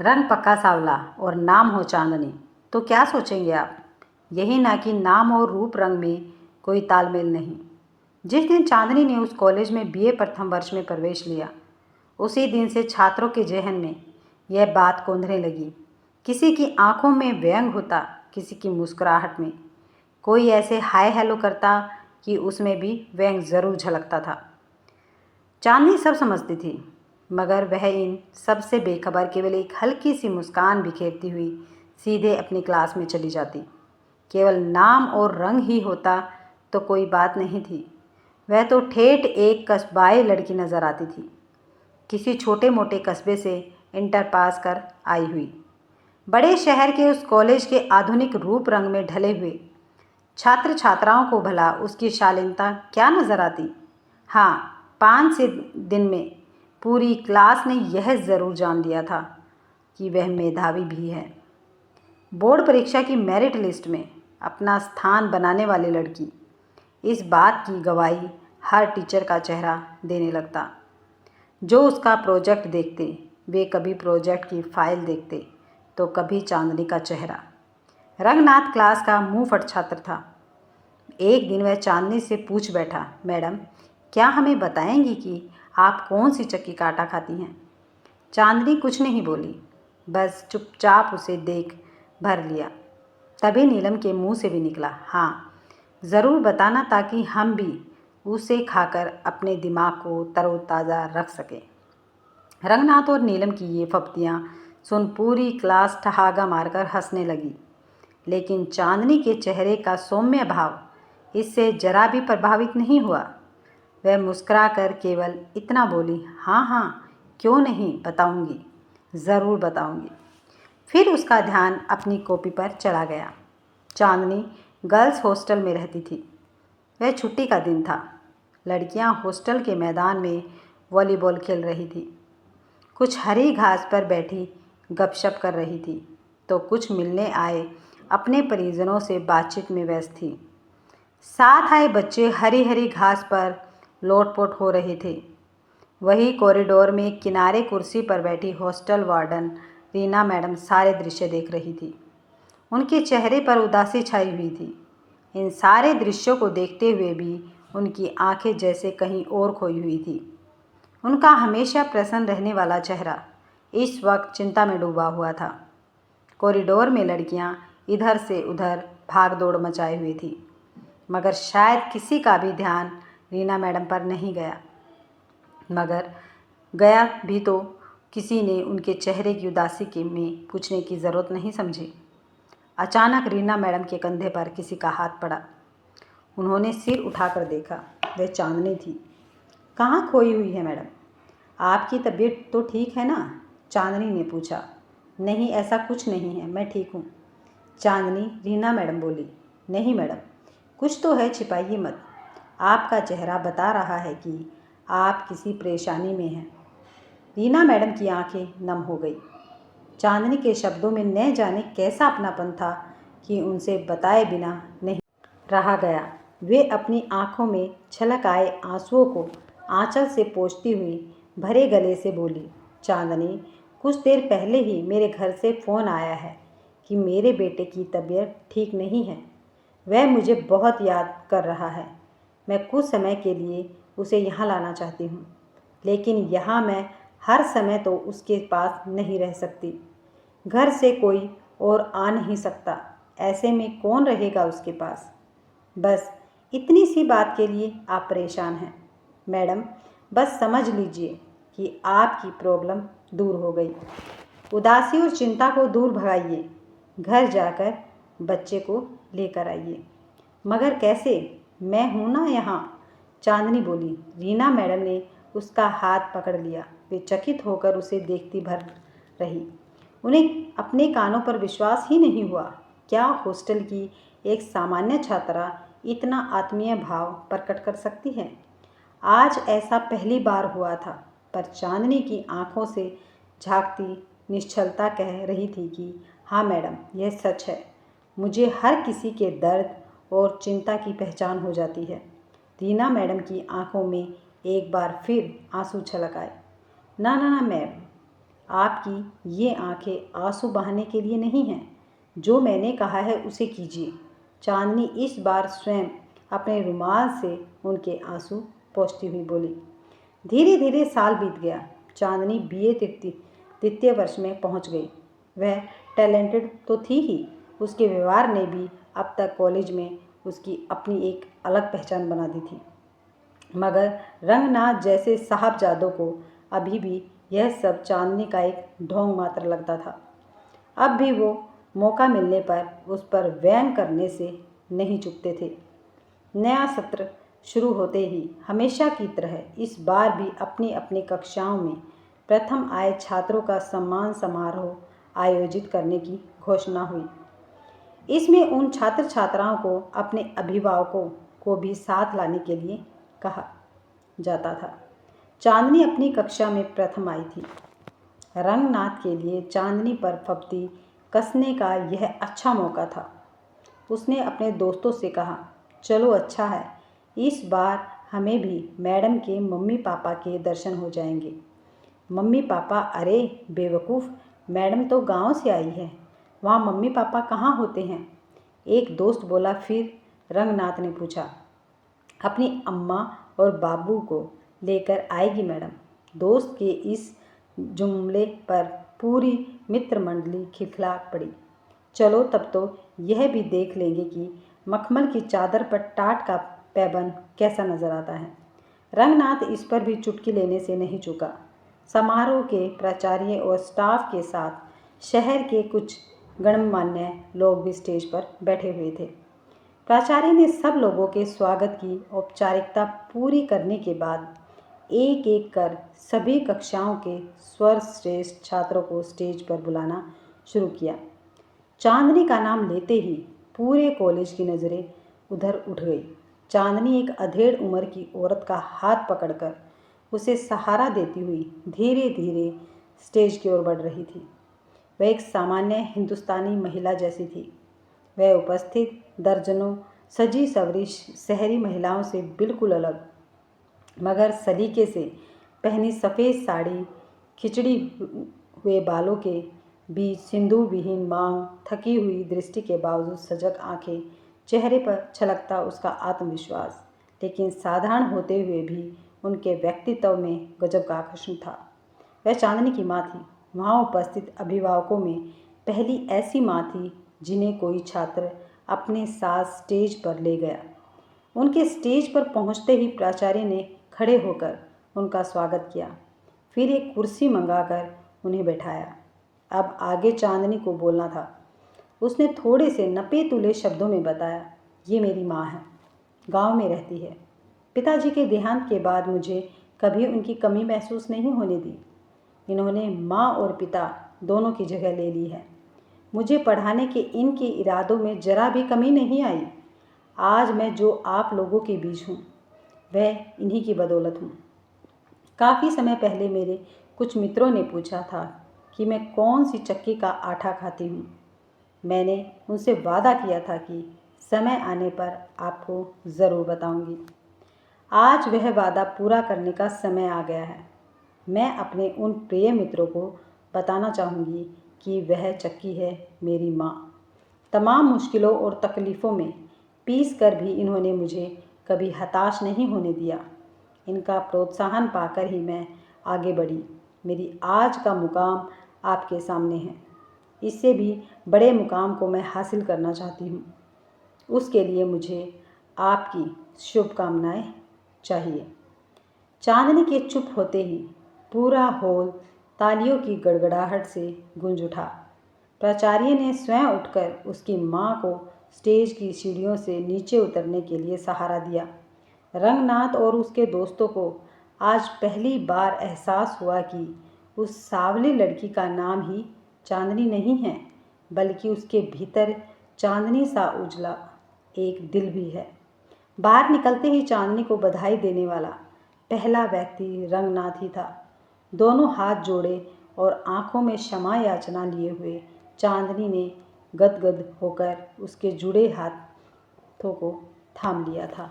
रंग पक्का सांवला और नाम हो चांदनी तो क्या सोचेंगे आप? यही ना कि नाम और रूप रंग में कोई तालमेल नहीं। जिस दिन चांदनी ने उस कॉलेज में बीए प्रथम वर्ष में प्रवेश लिया, उसी दिन से छात्रों के जहन में यह बात कौंधने लगी। किसी की आंखों में व्यंग होता, किसी की मुस्कुराहट में। कोई ऐसे हाय हेलो करता कि उसमें भी व्यंग ज़रूर झलकता था। चांदनी सब समझती थी, मगर वह इन सब से बेखबर केवल एक हल्की सी मुस्कान बिखेरती हुई सीधे अपनी क्लास में चली जाती। केवल नाम और रंग ही होता तो कोई बात नहीं थी। वह तो ठेठ एक कस्बाई लड़की नज़र आती थी, किसी छोटे मोटे कस्बे से इंटर पास कर आई हुई। बड़े शहर के उस कॉलेज के आधुनिक रूप रंग में ढले हुए छात्र छात्राओं को भला उसकी शालीनता क्या नज़र आती? हाँ, 5 से दिन में पूरी क्लास ने यह ज़रूर जान लिया था कि वह मेधावी भी है। बोर्ड परीक्षा की मेरिट लिस्ट में अपना स्थान बनाने वाली लड़की, इस बात की गवाही हर टीचर का चेहरा देने लगता। जो उसका प्रोजेक्ट देखते, वे कभी प्रोजेक्ट की फाइल देखते तो कभी चांदनी का चेहरा। रंगनाथ क्लास का मुंहफट छात्र था। एक दिन वह चांदनी से पूछ बैठा, मैडम, क्या हमें बताएंगी कि आप कौन सी चक्की का आटा खाती हैं? चांदनी कुछ नहीं बोली, बस चुपचाप उसे देख भर लिया। तभी नीलम के मुंह से भी निकला, हाँ, ज़रूर बताना, ताकि हम भी उसे खाकर अपने दिमाग को तरोताज़ा रख सकें। रंगनाथ और नीलम की ये फप्तियाँ सुन पूरी क्लास ठहागा मारकर हंसने लगी, लेकिन चांदनी के चेहरे का सौम्य भाव इससे जरा भी प्रभावित नहीं हुआ। वह मुस्कुराकर केवल इतना बोली, हाँ हाँ, क्यों नहीं, बताऊंगी, ज़रूर बताऊंगी। फिर उसका ध्यान अपनी कॉपी पर चला गया। चांदनी गर्ल्स हॉस्टल में रहती थी। वह छुट्टी का दिन था। लड़कियां हॉस्टल के मैदान में वॉलीबॉल खेल रही थी। कुछ हरी घास पर बैठी गपशप कर रही थी, तो कुछ मिलने आए अपने परिजनों से बातचीत में व्यस्त थी। साथ आए बच्चे हरी हरी घास पर लोटपोट हो रहे थे। वही कॉरिडोर में किनारे कुर्सी पर बैठी हॉस्टल वार्डन रीना मैडम सारे दृश्य देख रही थी। उनके चेहरे पर उदासी छाई हुई थी। इन सारे दृश्यों को देखते हुए भी उनकी आंखें जैसे कहीं और खोई हुई थी। उनका हमेशा प्रसन्न रहने वाला चेहरा इस वक्त चिंता में डूबा हुआ था। कॉरिडोर में लड़कियां इधर से उधर भाग दौड़ मचाए हुई थी, मगर शायद किसी का भी ध्यान रीना मैडम पर नहीं गया। मगर गया भी तो किसी ने उनके चेहरे की उदासी के में पूछने की ज़रूरत नहीं समझी। अचानक रीना मैडम के कंधे पर किसी का हाथ पड़ा। उन्होंने सिर उठाकर देखा, वह चांदनी थी। कहाँ खोई हुई है मैडम? आपकी तबीयत तो ठीक है ना? चांदनी ने पूछा। नहीं, ऐसा कुछ नहीं है, मैं ठीक हूँ। चांदनी रीना मैडम बोली। नहीं मैडम, कुछ तो है, छिपाइए मत। आपका चेहरा बता रहा है कि आप किसी परेशानी में हैं। रीना मैडम की आंखें नम हो गई। चांदनी के शब्दों में न जाने कैसा अपनापन था कि उनसे बताए बिना नहीं रहा गया। वे अपनी आंखों में छलक आए आंसुओं को आंचल से पोंछती हुई भरे गले से बोली, चांदनी, कुछ देर पहले ही मेरे घर से फ़ोन आया है कि मेरे बेटे की तबीयत ठीक नहीं है। वह मुझे बहुत याद कर रहा है। मैं कुछ समय के लिए उसे यहाँ लाना चाहती हूँ, लेकिन यहाँ मैं हर समय तो उसके पास नहीं रह सकती। घर से कोई और आ नहीं सकता, ऐसे में कौन रहेगा उसके पास? बस इतनी सी बात के लिए आप परेशान हैं मैडम। बस समझ लीजिए कि आपकी प्रॉब्लम दूर हो गई। उदासी और चिंता को दूर भगाइए। घर जाकर बच्चे को लेकर आइए। मगर कैसे? मैं हूँ ना यहाँ, चांदनी बोली। रीना मैडम ने उसका हाथ पकड़ लिया। वे चकित होकर उसे देखती भर रही। उन्हें अपने कानों पर विश्वास ही नहीं हुआ। क्या हॉस्टल की एक सामान्य छात्रा इतना आत्मीय भाव प्रकट कर सकती है? आज ऐसा पहली बार हुआ था, पर चांदनी की आंखों से झांकती निश्चलता कह रही थी कि हाँ मैडम, यह सच है। मुझे हर किसी के दर्द और चिंता की पहचान हो जाती है। रीना मैडम की आंखों में एक बार फिर आंसू छलक आए। ना ना ना मैम, आपकी ये आंखें आंसू बहाने के लिए नहीं हैं। जो मैंने कहा है उसे कीजिए। चांदनी इस बार स्वयं अपने रुमाल से उनके आंसू पोंछती हुई बोली। धीरे धीरे साल बीत गया। चांदनी बीए तृतीय वर्ष में पहुंच गई। वह टैलेंटेड तो थी ही, उसके व्यवहार ने भी अब तक कॉलेज में उसकी अपनी एक अलग पहचान बना दी थी। मगर रंगनाथ जैसे साहबजादों को अभी भी यह सब चांदनी का एक ढोंग मात्र लगता था। अब भी वो मौका मिलने पर उस पर व्यंग करने से नहीं चूकते थे। नया सत्र शुरू होते ही हमेशा की तरह इस बार भी अपनी अपनी कक्षाओं में प्रथम आए छात्रों का सम्मान समारोह आयोजित करने की घोषणा हुई। इसमें उन छात्र छात्राओं को अपने अभिभावकों को भी साथ लाने के लिए कहा जाता था। चांदनी अपनी कक्षा में प्रथम आई थी। रंगनाथ के लिए चांदनी पर फब्ती कसने का यह अच्छा मौका था। उसने अपने दोस्तों से कहा, चलो अच्छा है, इस बार हमें भी मैडम के मम्मी पापा के दर्शन हो जाएंगे। Mummy papa? अरे बेवकूफ़, मैडम तो गांव से आई है, वहाँ मम्मी पापा कहाँ होते हैं? एक दोस्त बोला। फिर रंगनाथ ने पूछा, अपनी अम्मा और बाबू को लेकर आएगी मैडम। दोस्त के इस जुमले पर पूरी मित्र मंडली खिलखिला पड़ी। चलो तब तो यह भी देख लेंगे कि मखमल की चादर पर टाट का पैबंद कैसा नजर आता है। रंगनाथ इस पर भी चुटकी लेने से नहीं चूका। समारोह के प्राचार्य और स्टाफ के साथ शहर के कुछ गणमान्य लोग भी स्टेज पर बैठे हुए थे। प्राचार्य ने सब लोगों के स्वागत की औपचारिकता पूरी करने के बाद एक एक कर सभी कक्षाओं के सर्वश्रेष्ठ छात्रों को स्टेज पर बुलाना शुरू किया। चांदनी का नाम लेते ही पूरे कॉलेज की नज़रें उधर उठ गई। चांदनी एक अधेड़ उम्र की औरत का हाथ पकड़कर उसे सहारा देती हुई धीरे धीरे स्टेज की ओर बढ़ रही थी। वह एक सामान्य हिंदुस्तानी महिला जैसी थी। वह उपस्थित दर्जनों सजी सवरी शहरी महिलाओं से बिल्कुल अलग, मगर सलीके से पहनी सफ़ेद साड़ी, खिचड़ी हुए बालों के बीच सिंदूर विहीन मांग, थकी हुई दृष्टि के बावजूद सजग आंखें, चेहरे पर छलकता उसका आत्मविश्वास, लेकिन साधारण होते हुए भी उनके व्यक्तित्व में गजब का आकर्षण था। वह चांदनी की माँ थी। वहाँ उपस्थित अभिभावकों में पहली ऐसी माँ थी जिन्हें कोई छात्र अपने साथ स्टेज पर ले गया। उनके स्टेज पर पहुँचते ही प्राचार्य ने खड़े होकर उनका स्वागत किया, फिर एक कुर्सी मंगाकर उन्हें बैठाया। अब आगे चांदनी को बोलना था। उसने थोड़े से नपे तुले शब्दों में बताया, ये मेरी माँ है, गांव में रहती है। पिताजी के देहांत के बाद मुझे कभी उनकी कमी महसूस नहीं होने दी। इन्होंने माँ और पिता दोनों की जगह ले ली है। मुझे पढ़ाने के इनके इरादों में जरा भी कमी नहीं आई। आज मैं जो आप लोगों के बीच हूँ वह इन्हीं की बदौलत हूँ। काफ़ी समय पहले मेरे कुछ मित्रों ने पूछा था कि मैं कौन सी चक्की का आटा खाती हूँ। मैंने उनसे वादा किया था कि समय आने पर आपको ज़रूर बताऊंगी। आज वह वादा पूरा करने का समय आ गया है। मैं अपने उन प्रिय मित्रों को बताना चाहूँगी कि वह चक्की है मेरी माँ। तमाम मुश्किलों और तकलीफ़ों में पीस कर भी इन्होंने मुझे कभी हताश नहीं होने दिया। इनका प्रोत्साहन पाकर ही मैं आगे बढ़ी। मेरी आज का मुकाम आपके सामने है। इससे भी बड़े मुकाम को मैं हासिल करना चाहती हूँ। उसके लिए मुझे आपकी शुभकामनाएं चाहिए। चांदनी के चुप होते ही पूरा हॉल तालियों की गड़गड़ाहट से गूंज उठा। प्राचार्य ने स्वयं उठकर उसकी माँ को स्टेज की सीढ़ियों से नीचे उतरने के लिए सहारा दिया। रंगनाथ और उसके दोस्तों को आज पहली बार एहसास हुआ कि उस सांवली लड़की का नाम ही चांदनी नहीं है, बल्कि उसके भीतर चांदनी सा उजला एक दिल भी है। बाहर निकलते ही चांदनी को बधाई देने वाला पहला व्यक्ति रंगनाथ ही था। दोनों हाथ जोड़े और आंखों में क्षमा याचना लिए हुए चांदनी ने गदगद होकर उसके जुड़े हाथों को थाम लिया था।